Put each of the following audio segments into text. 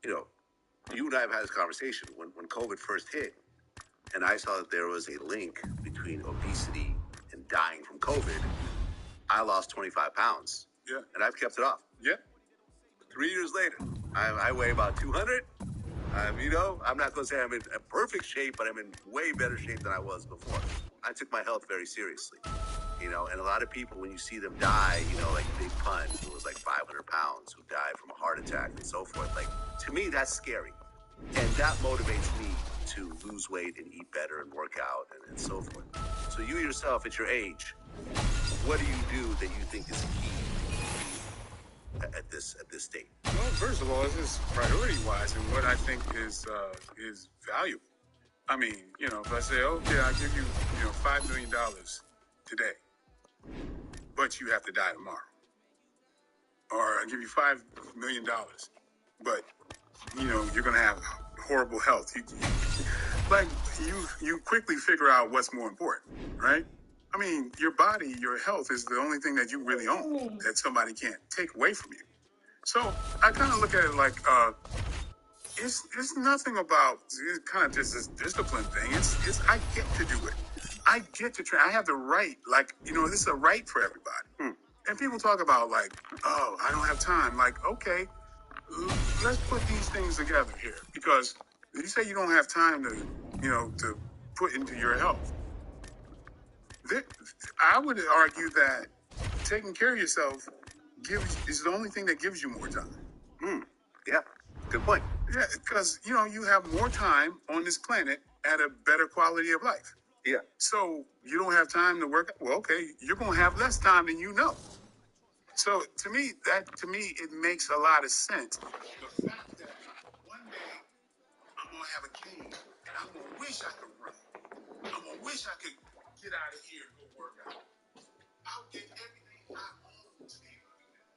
you know, you and I have had this conversation when COVID first hit, and I saw that there was a link between obesity and dying from COVID. I lost 25 pounds. Yeah. And I've kept it off. Yeah. 3 years later, I weigh about 200. I'm not going to say I'm in a perfect shape, but I'm in way better shape than I was before. I took my health very seriously. And a lot of people, when you see them die, like Big Pun, who was like 500 pounds, who died from a heart attack and so forth. Like, to me, that's scary. And that motivates me to lose weight and eat better and work out and so forth. So you yourself, at your age, what do you do that you think is key at this state? Well, first of all, it's just priority-wise and what I think is valuable. I mean, if I say, okay, I'll give you, $5 million today, but you have to die tomorrow. Or I'll give you $5 million, but, you're going to have horrible health. You quickly figure out what's more important, right? I mean, your body, your health is the only thing that you really own that somebody can't take away from you. So I kind of look at it like, it's nothing about, it's kind of just this discipline thing. It's I get to do it. I get to train. I have the right, this is a right for everybody. And people talk about oh, I don't have time. Okay, let's put these things together here. Because you say you don't have time to put into your health. I would argue that taking care of yourself is the only thing that gives you more time. Yeah, good point. Yeah, because, you have more time on this planet at a better quality of life. Yeah. So you don't have time to work. Well, okay, you're going to have less time than you know. So to me, it makes a lot of sense. The fact that one day I'm going to have a cane and I'm going to wish I could run. I'm going to wish I could get out of here and go work out. I'll get everything I own to be able to do that.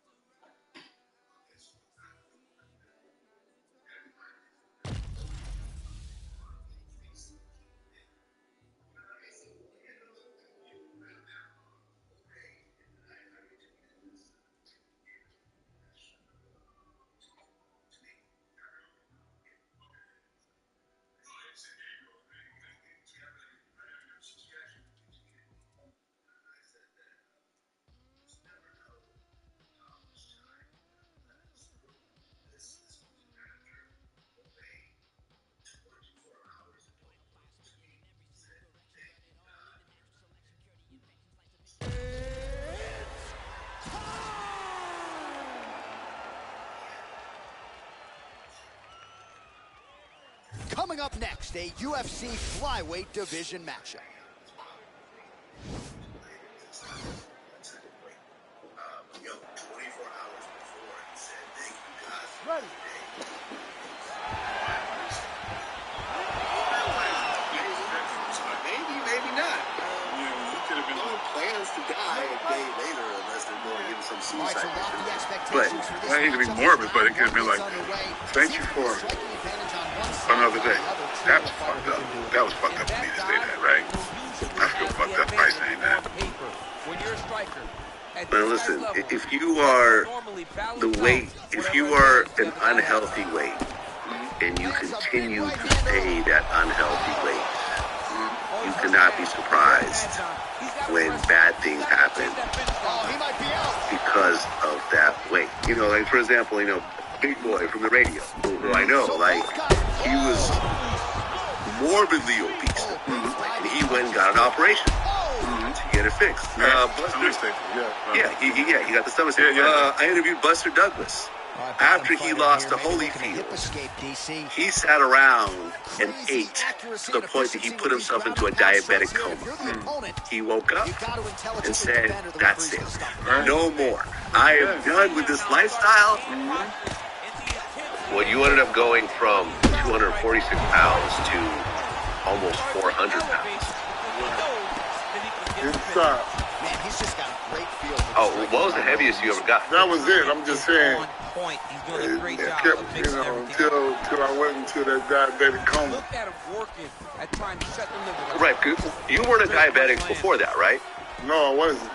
Coming up next, a UFC flyweight division matchup. 24 hours before, he said, thank you, God. Ready. Maybe not. You could have been plans to die a day later unless they're going to give him some suicide mission. But I hate to be morbid, but it could have been like, thank you for another day. That was fucked up. That was fucked up for me to say that, right? I feel fucked up by saying that. But listen, if you are if you are an unhealthy weight and you continue to stay that unhealthy weight, you cannot be surprised when bad things happen because of that weight. Like for example, Big Boy from the radio, who I know, he was morbidly obese, and he went and got an operation to get it fixed. He got the stomach staple. I interviewed Buster Douglas after he lost to Holyfield. He sat around and ate to the point that he put himself into a diabetic coma. He woke up and said, that's it. No more. I am done with this lifestyle. Well, you ended up going from 246 pounds to almost 400 pounds. Man, he's just got a great feel. What was the heaviest you ever got? That was it. I'm just saying. He's doing a great job. Until I went into that diabetic coma. Look at him working at trying to shut the liver. Right. You weren't a diabetic before that, right? No, I wasn't.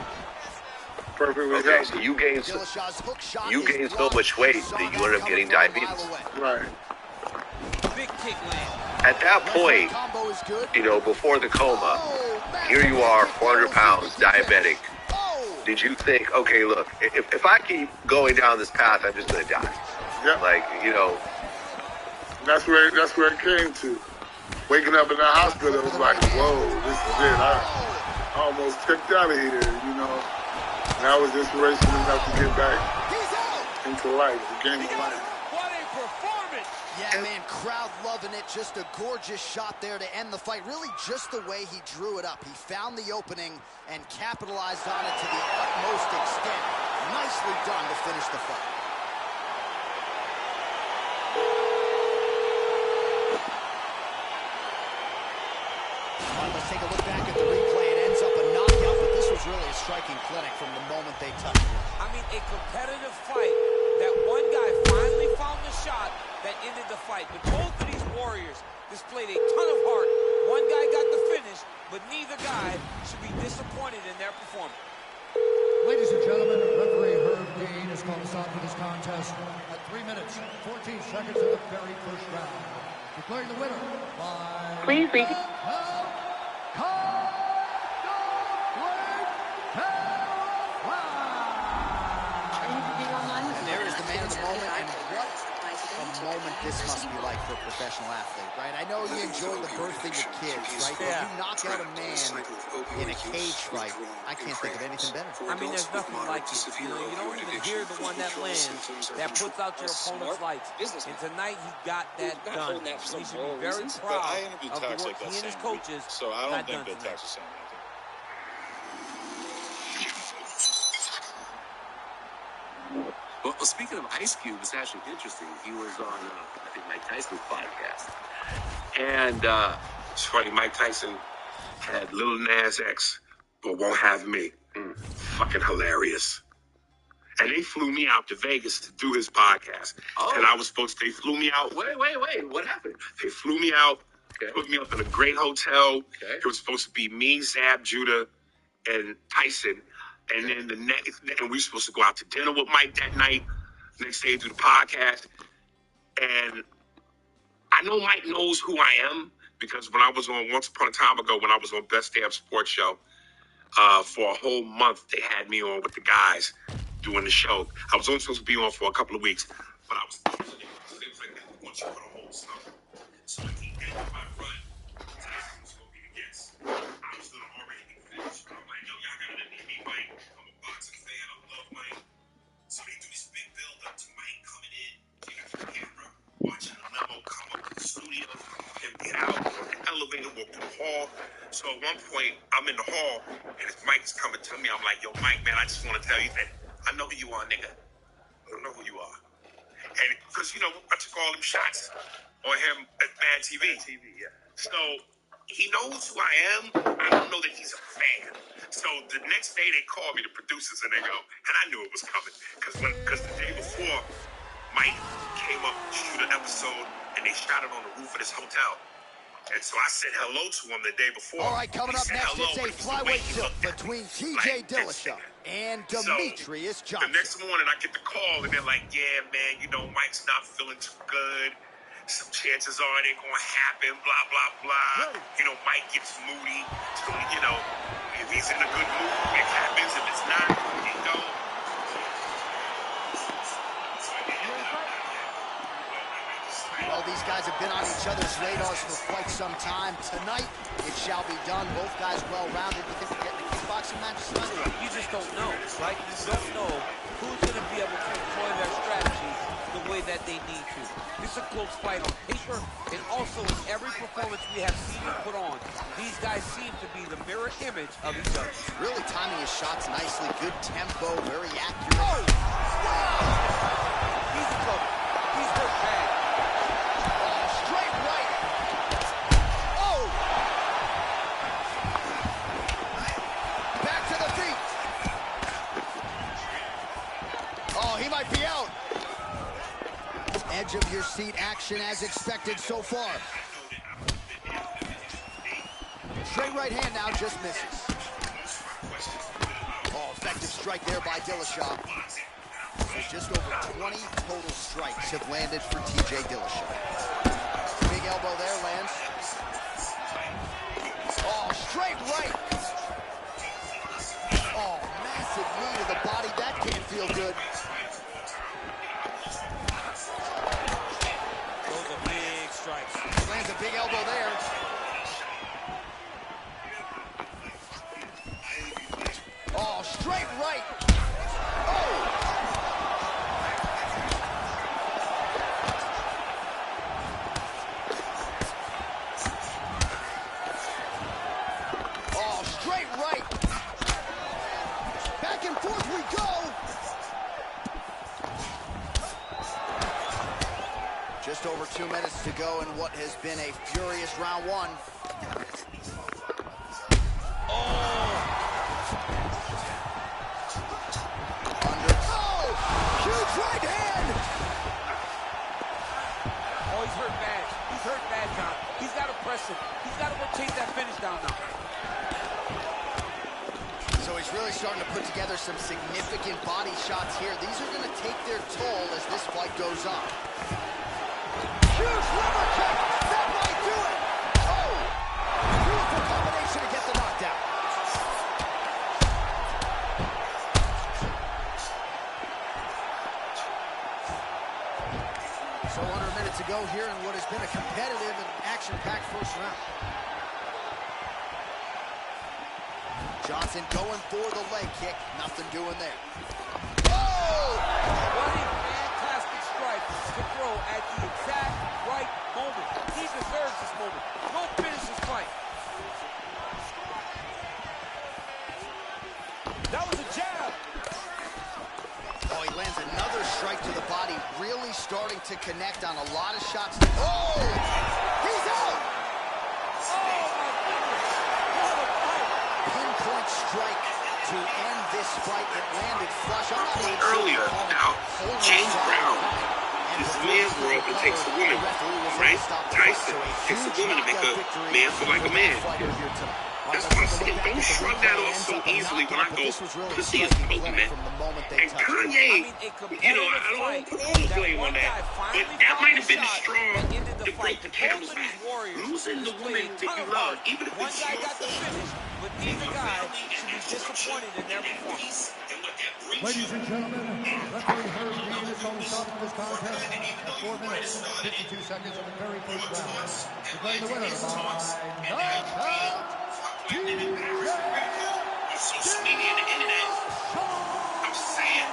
perfectly Okay, healthy. so you gained Dillashaw's hook shot you is gained so blocked. much weight Saw that you that ended up coming getting from a mile diabetes. away. Right. Big kick land. At that Left point, combo is good. you know, before the coma, Oh, here you are, massive 400 kick pounds, there. We'll see if he diabetic. connects. Oh, Did you think, okay, look, if I keep going down this path, I'm just gonna die? Yep. Like, you know, That's where it came to. Waking up in the hospital, it was like, whoa, this is it. I almost checked out of here, you know. And that was inspiration enough to get back he's out. into life, the game of life. What a performance! Yeah, man, crowd loving it. Just a gorgeous shot there to end the fight. Really just the way he drew it up. He found the opening and capitalized on it to the utmost extent. Nicely done to finish the fight. All right, let's take a look back at the replay. It ends up a knockout, but this was really a striking clinic from the moment they touched it. I mean, a competitive fight that one guy finally found the shot that ended the fight. But both of these warriors displayed a ton of heart. One guy got the finish, but neither guy should be disappointed in their performance. Ladies and gentlemen, referee Herb Dean has called a stop to this contest at 3 minutes, 14 seconds of the very first round. Declaring the winner by... Please leave. And there is the man of the moment, and what a moment this must be like for a professional athlete, right? I know you enjoy the birth of your kids, right? But you knock out a man in a cage fight, I can't think of anything better. I mean, there's nothing like it. You know, you don't even hear the one that lands, that puts out your opponent's lights. And tonight, he got that done. He should be very proud of the work he and his coaches so I don't got done think that tonight. Tax is saying anything. well, speaking of Ice Cube, it's actually interesting. He was on, I think, Mike Tyson's podcast. And it's funny, Mike Tyson had Lil Nas X, but won't have me. Fucking hilarious. And they flew me out to Vegas to do his podcast. And I was supposed to, they flew me out. Wait. What happened? They flew me out, put me up in a great hotel. It was supposed to be me, Zab, Judah, and Tyson. And then the next, and we were supposed to go out to dinner with Mike that night. Next day, do the podcast. And I know Mike knows who I am because when I was on, once upon a time ago, when I was on Best Damn Sports Show, for a whole month, they had me on with the guys doing the show. I was only supposed to be on for a couple of weeks, but I was things like that once you put a whole summer. So at the end of my run, Tyson was going to be the guest. I was going to already be finished. I'm like, yo, y'all got to let me meet Mike. I'm a boxing fan. I love Mike. So they do this big build up to Mike coming in, taking the camera, watching the limo come up to the studio, and get out on the elevator, walk to the hall. So at one point, I'm in the hall, and this Mike is coming to me. I'm like, yo, Mike, man, I just want to tell you that I know who you are, nigga. I don't know who you are. And because, you know, I took all them shots on him at Mad TV. So he knows who I am. I don't know that he's a fan. So the next day they called me, the producers, and they go, and I knew it was coming. Because the day before, Mike came up to shoot an episode, and they shot it on the roof of this hotel. And so I said hello to him the day before. All right, coming up He said next, hello, it's a but it was the way flyweight he tilt looked at me. between TJ Like, Dillashaw and So, Demetrius the Johnson. next morning, I get the call, and they're like, yeah, man, you know, Mike's not feeling too good. Some chances are it ain't going to happen, blah, blah, blah. You know, Mike gets moody. So, you know, if he's in a good mood, it happens. If it's not, you know. Well, these guys have been on each other's radars for quite some time. Tonight, it shall be done. Both guys well-rounded. You think we're getting a kickboxing match tonight? You just don't know, right? You don't know who's going to be able to employ their strategy the way that they need to. This is a close fight on paper, and also in every performance we have seen you put on, these guys seem to be the mirror image of each other. Really timing his shots nicely. Good tempo, very accurate. Oh! He's in trouble. He's hurt bad. Straight right. Oh! Back to the feet. Oh, he might be out. Edge of your seat action as expected so far. Straight right hand now just misses. Oh, effective straight. strike there by Dillashaw. So just over 20 total strikes have landed for TJ Dillashaw. Big elbow there, lands. Oh, straight right. Oh, massive knee to the body. That can't feel good. Those are big strikes. Lands a big elbow there. Oh, straight right. Oh! Oh, straight right. Back and forth we go. Just over 2 minutes to go in what has been a furious round one. Huge right hand! Oh, he's hurt bad. He's hurt bad, John. He's got to press it. He's got to go chase that finish down now. So he's really starting to put together some significant body shots here. These are going to take their toll as this fight goes on. Huge liver kick! That might do it! Oh! Beautiful combination to get the knockdown. So under a minute to go here in what has been a competitive and action-packed first round. Johnson going for the leg kick. Nothing doing there. Oh! What a fantastic strike to throw at the exact right moment. He deserves this moment. Go finish this fight. That was a jab. Oh, he lands another strike to the body, really starting to connect on a lot of shots. Oh! He's out! Oh, my goodness. What a fight. Pinpoint strike to end this fight. It landed flush. I'm not even Earlier, now, James Brown, this man's world and takes a woman, right? Tyson takes a woman to make a man feel like a man. That's what I'm saying. Don't shrug that off so easily when I go, pussy is compliment. And Kanye, you know, I don't put all the blame on that, but that might have been the straw that broke the camel's back. Losing the woman that you love, even if One it's guy your got the fault. finish, but neither guy should be disappointed in their performance. Ladies and gentlemen, referee Herb Dean is going to stop this contest at 4 minutes, 52 seconds of the very first round. Declaring the winner by knockout. Social media and the internet. I'm just saying,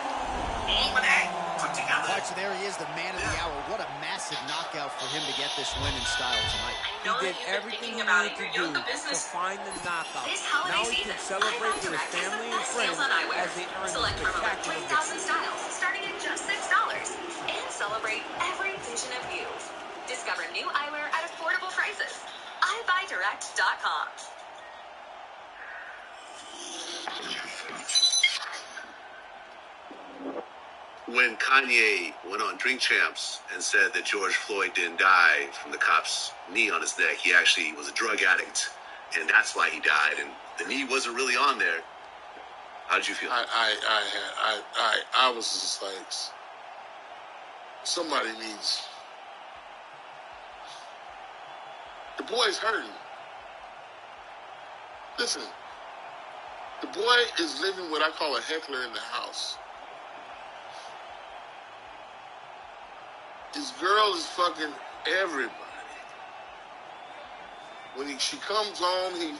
all of that put together. Right, so there he is, the man of the hour. What a massive knockout for him to get this win in style tonight. He did everything he needed to do to find the knockout. Now he can celebrate with his family and friends as they earn a Select from over spectacular 20,000 victory. styles, starting at just $6. And celebrate every vision of you. Discover new eyewear at affordable prices. iBuyDirect.com. When Kanye went on Drink Champs and said that George Floyd didn't die from the cop's knee on his neck, he actually was a drug addict, and that's why he died. And the knee wasn't really on there. How did you feel? I was just like, somebody needs. The boy's hurting. Listen, the boy is living what I call a heckler in the house. This girl is fucking everybody. When she comes home,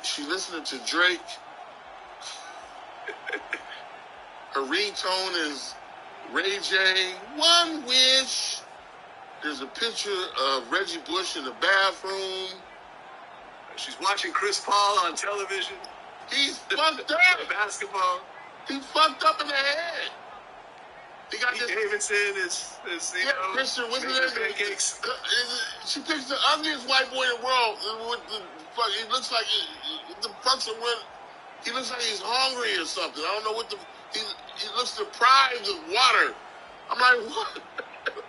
she listening to Drake. Her ringtone is Ray J. One wish. There's a picture of Reggie Bush in the bathroom. She's watching Chris Paul on television. He's fucked up. Basketball. He's fucked up in the head. He got Pete this. Davidson is you know, Christian, what's his making name? pancakes. She picks the ugliest white boy in the world. With the fuck, he looks like the fuck's a win. He looks like he's hungry or something. I don't know what the. He looks deprived of water. I'm like, what?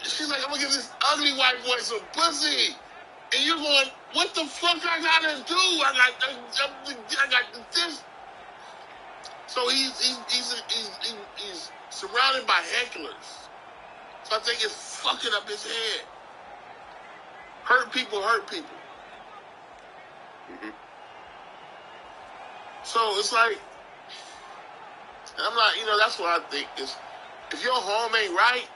She's like, I'm gonna give this ugly white boy some pussy. And you're going, what the fuck I gotta do? I got this. So he's surrounded by hecklers. So I think it's fucking up his head. Hurt people hurt people. Mm-hmm. So it's like, I'm not, that's what I think is, if your home ain't right,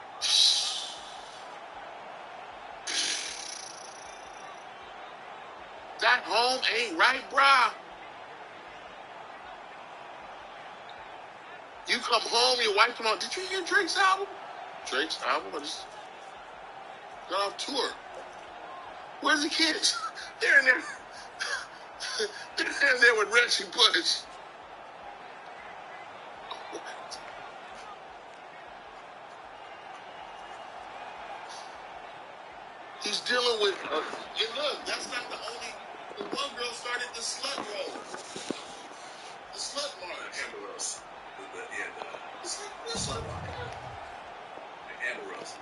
that home ain't right, brah. You come home, your wife come on, did you hear Drake's album? Drake's album? Got off tour. Where's the kids? They're in there. They're in there with Reggie Bush. He's dealing with, and look, that's not the only, the one girl started the slut roll. The slut march. Amber Rose. The slut march. Amber Rose.